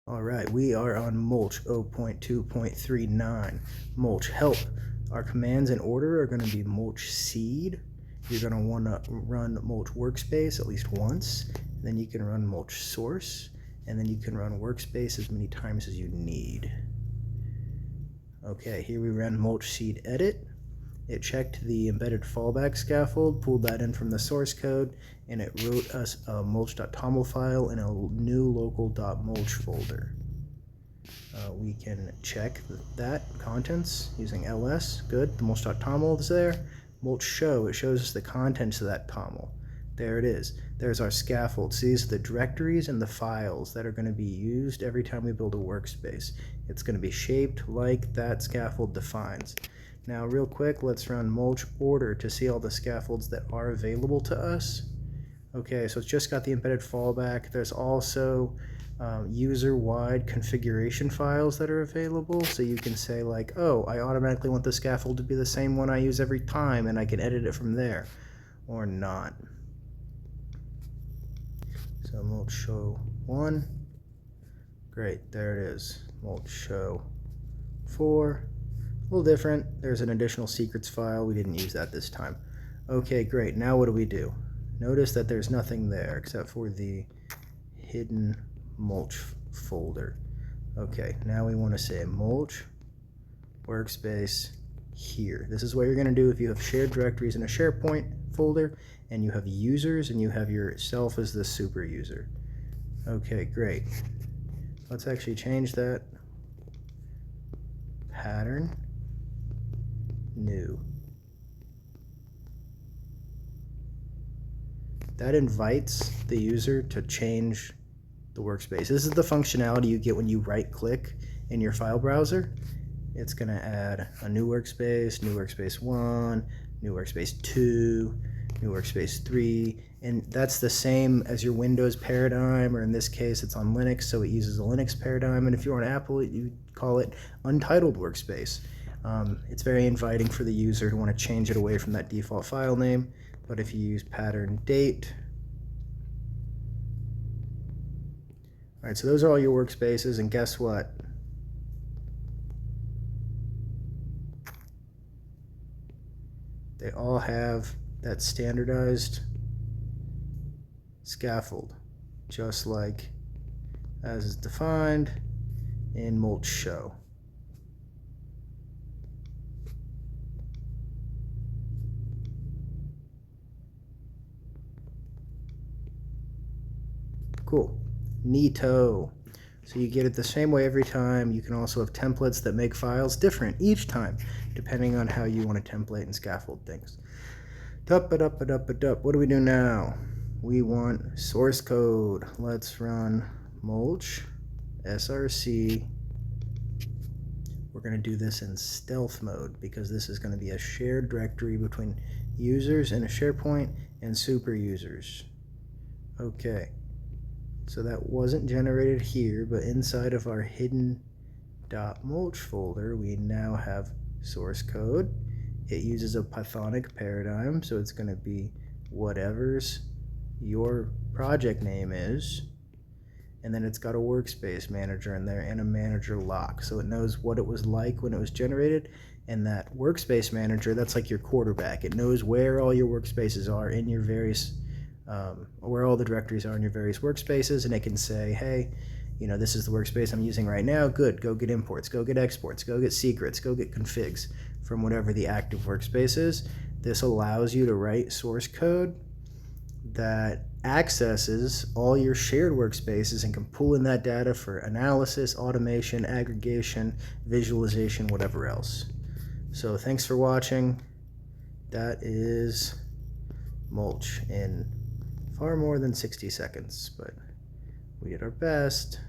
All right, we are on mulch 0.2.39. Mulch help. Our commands in order are going to be mulch seed. You're going to want to run mulch workspace at least once. Then you can run mulch source. And then you can run workspace as many times as you need. Okay, here we ran mulch seed edit. It checked the embedded fallback scaffold, pulled that in from the source code, and it wrote us a mulch.toml file in a new local.mulch folder. We can check that contents using ls. Good, the mulch.toml is there. Mulch show, it shows us the contents of that toml. There it is. There's our scaffold. So these are the directories and the files that are going to be used every time we build a workspace. It's going to be shaped like that scaffold defines. Now real quick, let's run mulch order to see all the scaffolds that are available to us. Okay, so it's just got the embedded fallback. There's also user-wide configuration files that are available. So you can say like, oh, I automatically want the scaffold to be the same one I use every time, and I can edit it from there, or not. So mulch show 1. Great, there it is. Mulch show 4. A little different. There's an additional secrets file. We didn't use that this time. Okay, great. Now what do? Notice that there's nothing there except for the hidden mulch folder. Okay, now we want to say mulch workspace here. This is what you're going to do if you have shared directories in a SharePoint folder and you have users and you have yourself as the super user. Okay, great. Let's actually change that. Pattern new. That invites the user to change the workspace. This is the functionality you get when you right click in your file browser. It's going to add a new workspace 1, new workspace 2, new workspace 3, and that's the same as your Windows paradigm, or in this case it's on Linux, so it uses a Linux paradigm, and if you're on Apple you call it untitled workspace. It's very inviting for the user to want to change it away from that default file name, but if you use pattern date. Alright, so those are all your workspaces, and guess what? They all have that standardized scaffold, just like as is defined in mulch show. Cool. Neato. So you get it the same way every time. You can also have templates that make files different each time, depending on how you want to template and scaffold things. What do we do now? We want source code. Let's run mulch src. We're going to do this in stealth mode because this is going to be a shared directory between users in a SharePoint and super users. Okay. So that wasn't generated here, but inside of our hidden.mulch folder, we now have source code. It uses a Pythonic paradigm, so it's going to be whatever's your project name is. And then it's got a workspace manager in there and a manager lock. So it knows what it was like when it was generated. And that workspace manager, that's like your quarterback. It knows where all your workspaces are in your various where all the directories are in your various workspaces, and it can say, hey, you know, this is the workspace I'm using right now. Good, go get imports, go get exports, go get secrets, go get configs from whatever the active workspace is. This allows you to write source code that accesses all your shared workspaces and can pull in that data for analysis, automation, aggregation, visualization, whatever else. So thanks for watching. That is mulch in far more than 60 seconds, but we did our best.